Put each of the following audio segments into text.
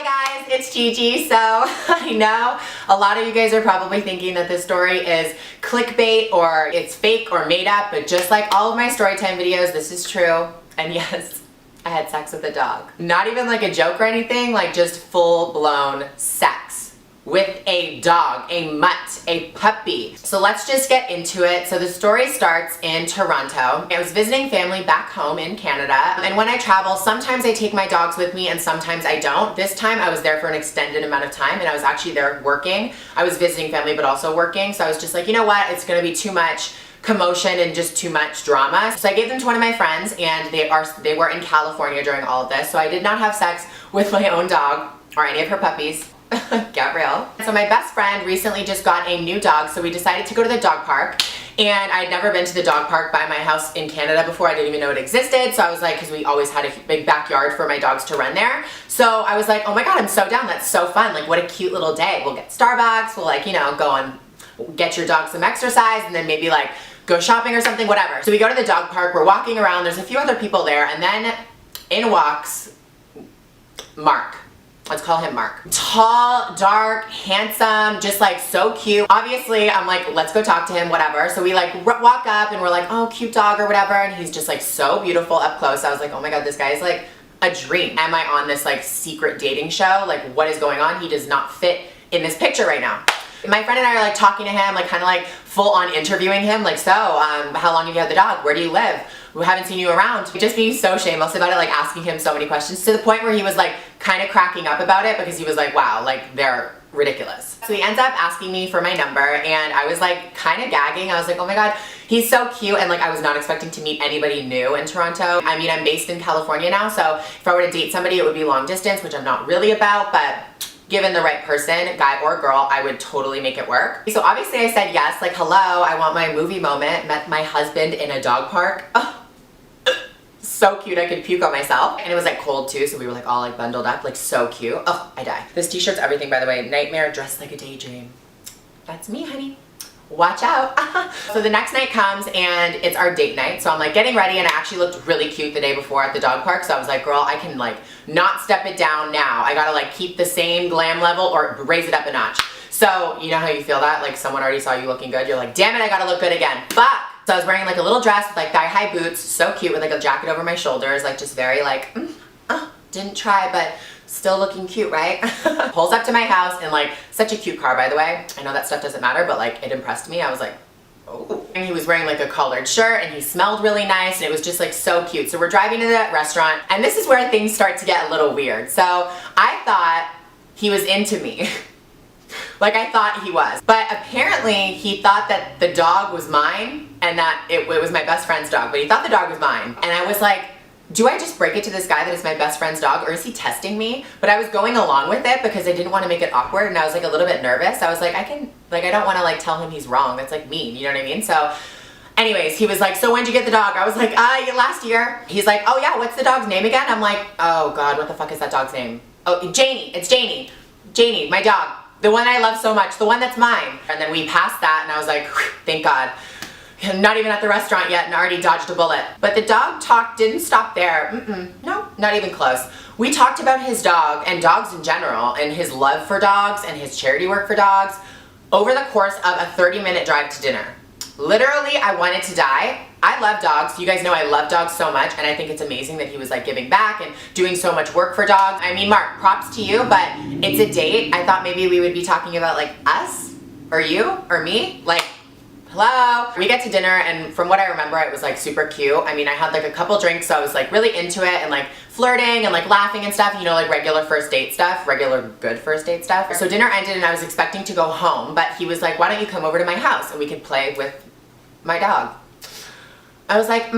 Hi guys, it's Gigi. So I know a lot of you guys are probably thinking that this story is clickbait or it's fake or made up, but just like all of my storytime videos, this is true. And yes, I had sex with a dog. Not even like a joke or anything, like just full-blown sex with a dog, a mutt, a puppy. So let's just get into it. So the story starts in Toronto. I was visiting family back home in Canada, and when I travel, sometimes I take my dogs with me and sometimes I don't. This time I was there for an extended amount of time and I was actually there working. I was visiting family but also working, so I was just like, you know what, it's gonna be too much commotion and just too much drama. So I gave them to one of my friends, and they were in California during all of this, so I did not have sex with my own dog or any of her puppies. Get real. So my best friend recently just got a new dog, so we decided to go to the dog park, and I'd never been to the dog park by my house in Canada before. I didn't even know it existed, so I was like, because we always had a big backyard for my dogs to run there, so I was like, oh my god, I'm so down, that's so fun, like what a cute little day. We'll get Starbucks, we'll like, you know, go and get your dog some exercise, and then maybe like go shopping or something, whatever. So we go to the dog park, we're walking around, there's a few other people there, and then in walks Mark. Let's call him Mark. Tall, dark, handsome, just like so cute. Obviously, I'm like, let's go talk to him, whatever. So we like walk up and we're like, oh, cute dog or whatever. And he's just like so beautiful up close. I was like, oh my god, this guy is like a dream. Am I on this like secret dating show? Like, what is going on? He does not fit in this picture right now. My friend and I are like talking to him, like kind of like full on interviewing him, like, so how long have you had the dog? Where do you live? We haven't seen you around. Just being so shameless about it, like asking him so many questions to the point where he was like kind of cracking up about it because he was like, wow, like they're ridiculous. So he ends up asking me for my number, and I was like kind of gagging. I was like, oh my god, he's so cute, and like I was not expecting to meet anybody new in Toronto. I mean, I'm based in California now, so if I were to date somebody, it would be long distance, which I'm not really about, but given the right person, guy or girl, I would totally make it work. So obviously I said yes, like hello, I want my movie moment. Met my husband in a dog park. Oh, so cute, I could puke on myself. And it was like cold too, so we were like all like bundled up, like so cute. Oh, I die. This t-shirt's everything, by the way. Nightmare dressed like a daydream. That's me, honey. Watch out. So the next night comes and it's our date night. So I'm like getting ready, and I actually looked really cute the day before at the dog park. So I was like, girl, I can like not step it down now. I gotta like keep the same glam level or raise it up a notch. So you know how you feel that? Like someone already saw you looking good. You're like, damn it, I gotta look good again. Fuck. So I was wearing like a little dress with like thigh-high boots, so cute, with like a jacket over my shoulders, like just very like, didn't try, but still looking cute, right? Pulls up to my house in like such a cute car, by the way. I know that stuff doesn't matter, but like it impressed me. I was like, oh. And he was wearing like a collared shirt, and he smelled really nice, and it was just like so cute. So we're driving to that restaurant, and this is where things start to get a little weird. So I thought he was into me. Like I thought he was. But apparently he thought that the dog was mine and that it was my best friend's dog, but he thought the dog was mine. And I was like, do I just break it to this guy that it's my best friend's dog, or is he testing me? But I was going along with it because I didn't want to make it awkward, and I was like a little bit nervous. I was like, I don't want to like tell him he's wrong. That's like mean, you know what I mean? So anyways, he was like, so when'd you get the dog? I was like, last year. He's like, oh yeah, what's the dog's name again? I'm like, oh god, what the fuck is that dog's name? Oh, Janie, it's Janie. Janie, my dog. The one I love so much, the one that's mine. And then we passed that, and I was like, thank god. I'm not even at the restaurant yet and already dodged a bullet. But the dog talk didn't stop there. No, not even close. We talked about his dog and dogs in general, and his love for dogs and his charity work for dogs over the course of a 30-minute drive to dinner. Literally, I wanted to die. I love dogs. You guys know I love dogs so much, and I think it's amazing that he was like giving back and doing so much work for dogs. I mean, Mark, props to you, but it's a date. I thought maybe we would be talking about like us or you or me. Like, hello. We get to dinner, and from what I remember, it was like super cute. I mean, I had like a couple drinks, so I was like really into it and like flirting and like laughing and stuff, you know, like regular first date stuff, regular good first date stuff. So dinner ended, and I was expecting to go home, but he was like, why don't you come over to my house and we could play with my dog? I was like,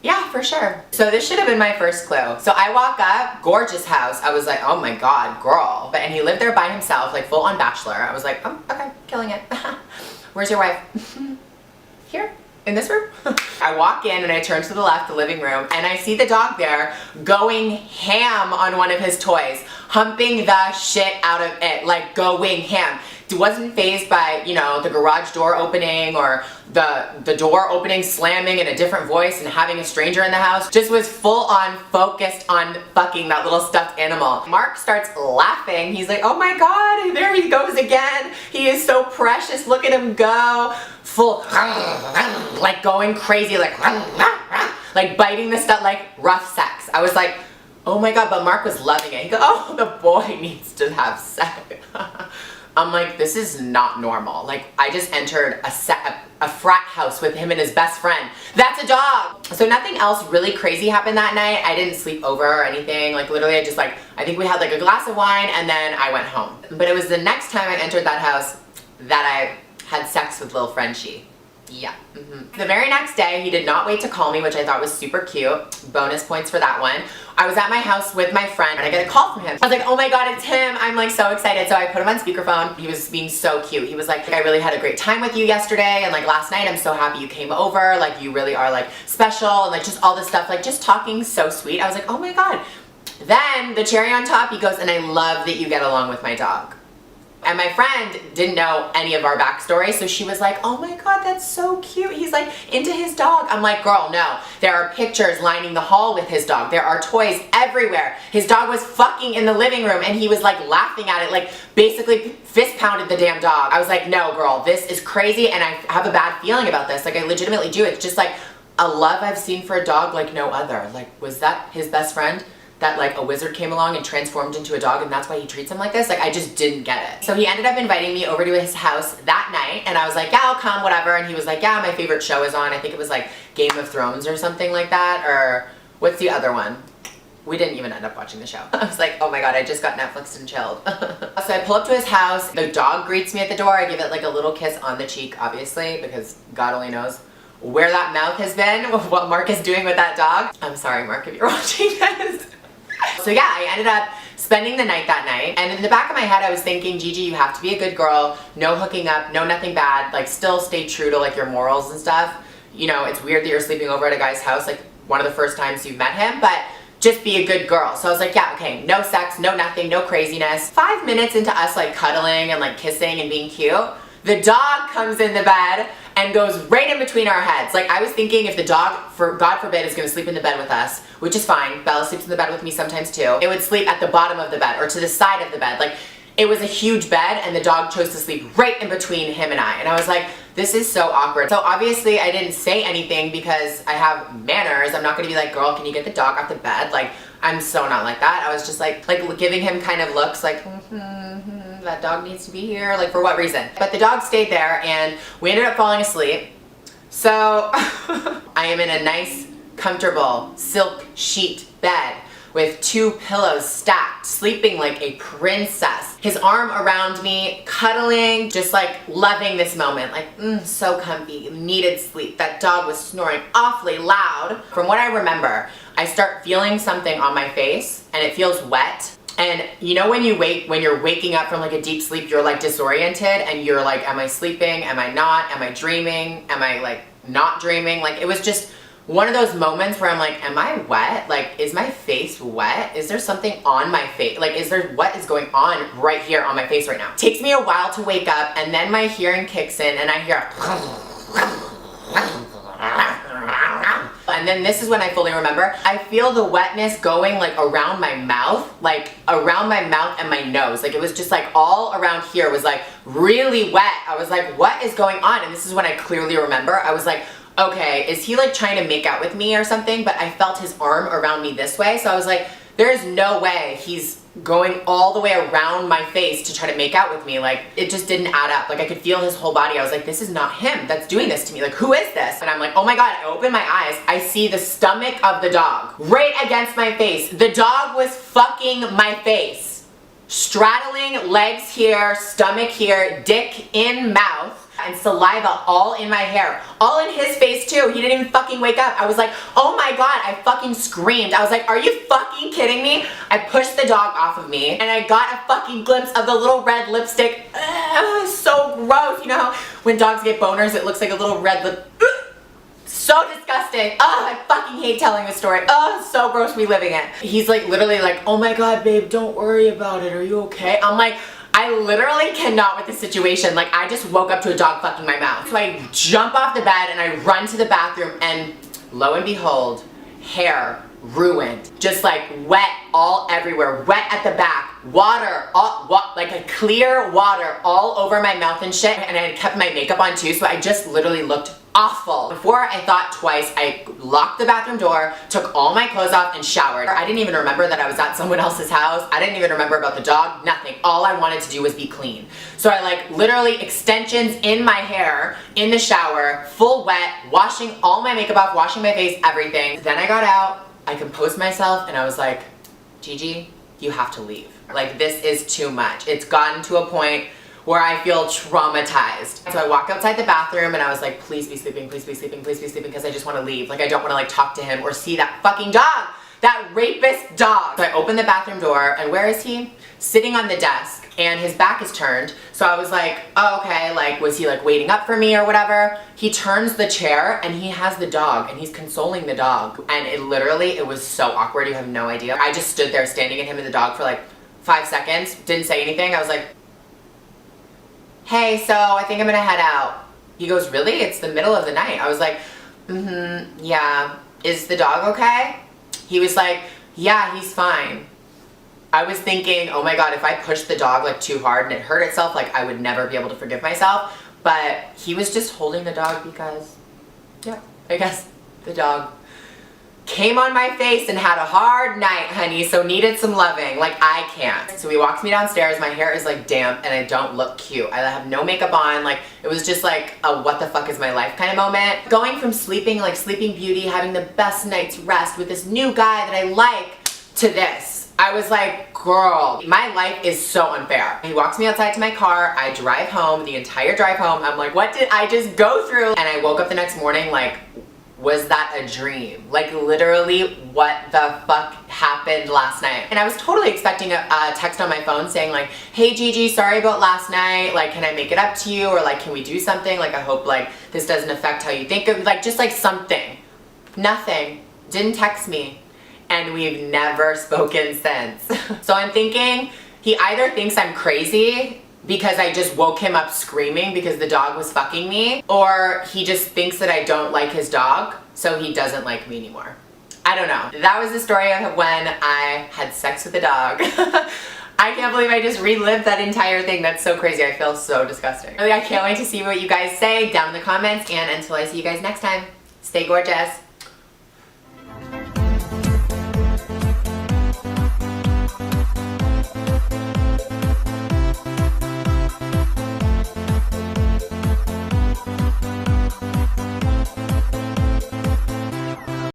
yeah, for sure. So this should have been my first clue. So I walk up, gorgeous house. I was like, oh my god, girl. And he lived there by himself, like full on bachelor. I was like, oh, okay, killing it. Where's your wife? Here, in this room. I walk in and I turn to the left, the living room, and I see the dog there going ham on one of his toys, humping the shit out of it, like going ham. wasn't fazed by, you know, the garage door opening or the door opening, slamming in a different voice and having a stranger in the house. Just was full on focused on fucking that little stuffed animal. Mark starts laughing. He's like, oh my God, there he goes again. He is so precious. Look at him go. Full, like going crazy, like biting the stuff, like rough sex. I was like, oh my God, but Mark was loving it. He goes, oh, the boy needs to have sex. I'm like, this is not normal. Like, I just entered a frat house with him and his best friend. That's a dog. So nothing else really crazy happened that night. I didn't sleep over or anything. Like, literally, I just like, I think we had like a glass of wine and then I went home. But it was the next time I entered that house that I had sex with little Frenchie. Yeah. The very next day, he did not wait to call me, which I thought was super cute. Bonus points for that one. I was at my house with my friend and I get a call from him. I was like, oh my God, it's him. I'm like so excited. So I put him on speakerphone. He was being so cute. He was like, I really had a great time with you yesterday. And like last night, I'm so happy you came over. Like you really are like special and like just all this stuff, like just talking so sweet. I was like, oh my God. Then the cherry on top, he goes, and I love that you get along with my dog. And my friend didn't know any of our backstory, so she was like, oh my God, that's so cute. He's like into his dog. I'm like, girl, no. There are pictures lining the hall with his dog. There are toys everywhere. His dog was fucking in the living room and he was like laughing at it, like basically fist pounded the damn dog. I was like, no, girl, this is crazy and I have a bad feeling about this. Like I legitimately do. It's just like a love I've seen for a dog like no other. Like, was that his best friend? That like a wizard came along and transformed into a dog and that's why he treats him like this? Like I just didn't get it. So he ended up inviting me over to his house that night and I was like, yeah, I'll come, whatever. And he was like, yeah, my favorite show is on. I think it was like Game of Thrones or something like that. Or what's the other one? We didn't even end up watching the show. I was like, oh my God, I just got Netflixed and chilled. So I pull up to his house. The dog greets me at the door. I give it like a little kiss on the cheek, obviously, because God only knows where that mouth has been, what Mark is doing with that dog. I'm sorry, Mark, if you're watching this. So yeah, I ended up spending the night that night, and in the back of my head I was thinking, Gigi, you have to be a good girl, no hooking up, no nothing bad, like still stay true to like your morals and stuff. You know, it's weird that you're sleeping over at a guy's house, like one of the first times you've met him, but just be a good girl. So I was like, yeah, okay, no sex, no nothing, no craziness. 5 minutes into us like cuddling and like kissing and being cute, the dog comes in the bed and goes right in between our heads. Like I was thinking if the dog, for God forbid, is gonna sleep in the bed with us, which is fine, Bella sleeps in the bed with me sometimes too, it would sleep at the bottom of the bed or to the side of the bed. Like it was a huge bed and the dog chose to sleep right in between him and I. And I was like, this is so awkward. So obviously I didn't say anything because I have manners. I'm not gonna be like, girl, can you get the dog off the bed? Like, I'm so not like that. I was just like giving him kind of looks like, that dog needs to be here, like for what reason? But the dog stayed there and we ended up falling asleep. So I am in a nice, comfortable silk sheet bed with 2 pillows stacked, sleeping like a princess. His arm around me, cuddling, just like loving this moment, like so comfy, needed sleep. That dog was snoring awfully loud. From what I remember, I start feeling something on my face and it feels wet. And you know when you're waking up from like a deep sleep, you're like disoriented and you're like, am I sleeping? Am I not? Am I dreaming? Am I like not dreaming? Like it was just one of those moments where I'm like, am I wet? Like, is my face wet? Is there something on my face? Like, what is going on right here on my face right now? It takes me a while to wake up and then my hearing kicks in and I hear and then this is when I fully remember. I feel the wetness going like around my mouth and my nose. Like it was just like all around here was like really wet. I was like, what is going on? And this is when I clearly remember. I was like, okay, is he like trying to make out with me or something? But I felt his arm around me this way. So I was like, there's no way he's going all the way around my face to try to make out with me. Like it just didn't add up. Like I could feel his whole body. I was like, this is not him that's doing this to me. Like who is this? And I'm like, oh my God, I open my eyes. I see the stomach of the dog right against my face. The dog was fucking my face. Straddling legs here, stomach here, dick in mouth, and saliva all in my hair. All in his face too. He didn't even fucking wake up. I was like, oh my God, I fucking screamed. I was like, are you fucking kidding me? I pushed the dog off of me and I got a fucking glimpse of the little red lipstick. So gross. You know how when dogs get boners, it looks like a little red lip. So disgusting. I fucking hate telling this story. So gross reliving it. He's like literally like, oh my God, babe, don't worry about it. Are you okay? I'm like, I I literally cannot with the situation. Like, I just woke up to a dog fucking my mouth. So I jump off the bed and I run to the bathroom, and lo and behold, hair ruined. Just like wet all everywhere, wet at the back, water, like a clear water all over my mouth and shit. And I had kept my makeup on too, so I just literally looked awful. Before I thought twice, I locked the bathroom door, took all my clothes off, and showered. I didn't even remember that I was at someone else's house. I didn't even remember about the dog, nothing. All I wanted to do was be clean. So I like literally extensions in my hair, in the shower, full wet, washing all my makeup off, washing my face, everything. Then I got out, I composed myself, and I was like, Gigi, you have to leave. Like, this is too much. It's gotten to a point where I feel traumatized. So I walk outside the bathroom and I was like, please be sleeping, please be sleeping, please be sleeping, because I just want to leave. Like, I don't want to like talk to him or see that fucking dog, that rapist dog. So I open the bathroom door, and where is he? Sitting on the desk, and his back is turned. So I was like, oh, okay, like, was he like waiting up for me or whatever? He turns the chair and he has the dog and he's consoling the dog. And it was so awkward, you have no idea. I just stood there standing at him and the dog for like 5 seconds, didn't say anything. I was like, hey, so I think I'm gonna head out. He goes, really? It's the middle of the night. I was like, yeah. Is the dog okay? He was like, yeah, he's fine. I was thinking, oh my God, if I pushed the dog like too hard and it hurt itself, like I would never be able to forgive myself. But he was just holding the dog because, yeah, I guess the dog came on my face and had a hard night, honey, so needed some loving. Like, I can't. So he walks me downstairs, my hair is like damp and I don't look cute. I have no makeup on. Like, it was just like a what the fuck is my life kind of moment. Going from sleeping like Sleeping Beauty, having the best night's rest with this new guy that I like, to this. I was like, girl, my life is so unfair. He walks me outside to my car, I drive home, the entire drive home, I'm like, what did I just go through? And I woke up the next morning like, was that a dream? Like, literally, what the fuck happened last night? And I was totally expecting a text on my phone saying like, hey Gigi, sorry about last night, like, can I make it up to you? Or like, can we do something? Like, I hope like this doesn't affect how you think of, like, just like something. Nothing. Didn't text me. And we've never spoken since. So I'm thinking he either thinks I'm crazy because I just woke him up screaming because the dog was fucking me, or he just thinks that I don't like his dog, so he doesn't like me anymore. I don't know. That was the story of when I had sex with a dog. I can't believe I just relived that entire thing. That's so crazy. I feel so disgusting. Really, I can't wait to see what you guys say down in the comments, and until I see you guys next time, stay gorgeous.